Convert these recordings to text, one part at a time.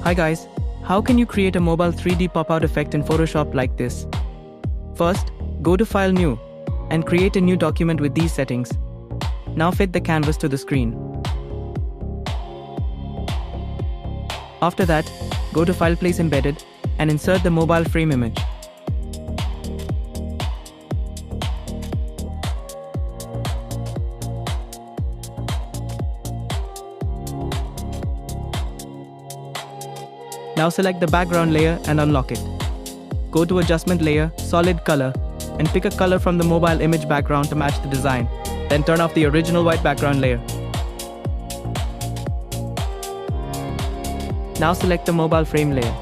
Hi guys, how can you create a mobile 3D pop-out effect in Photoshop like this? First, go to File New, and create a new document with these settings. Now fit the canvas to the screen. After that, go to File Place Embedded, and insert the mobile frame image. Now select the background layer and unlock it. Go to Adjustment Layer, Solid Color, and pick a color from the mobile image background to match the design. Then turn off the original white background layer. Now select the mobile frame layer.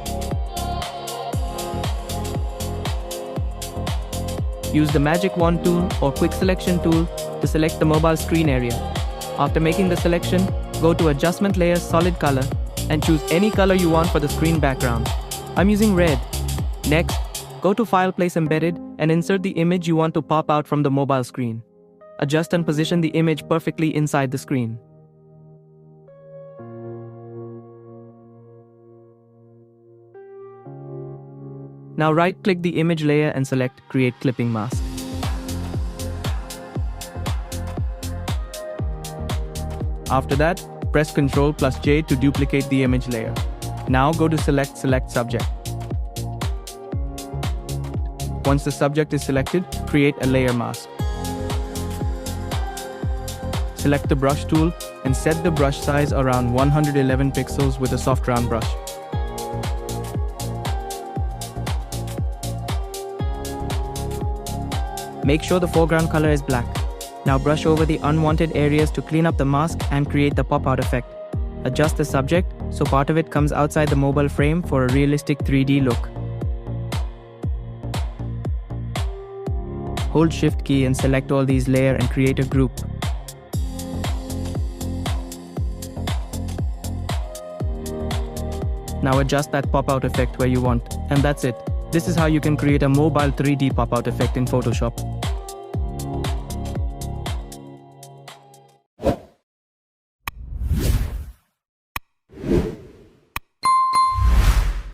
Use the Magic Wand tool or Quick Selection tool to select the mobile screen area. After making the selection, go to Adjustment Layer, Solid Color, and choose any color you want for the screen background. I'm using red. Next, go to File Place Embedded and insert the image you want to pop out from the mobile screen. Adjust and position the image perfectly inside the screen. Now right-click the image layer and select Create Clipping Mask. After that, press Ctrl+J to duplicate the image layer. Now go to Select Subject. Once the subject is selected, create a layer mask. Select the brush tool and set the brush size around 111 pixels with a soft round brush. Make sure the foreground color is black. Now brush over the unwanted areas to clean up the mask and create the pop-out effect. Adjust the subject so part of it comes outside the mobile frame for a realistic 3D look. Hold Shift key and select all these layers and create a group. Now adjust that pop-out effect where you want, and that's it. This is how you can create a mobile 3D pop-out effect in Photoshop.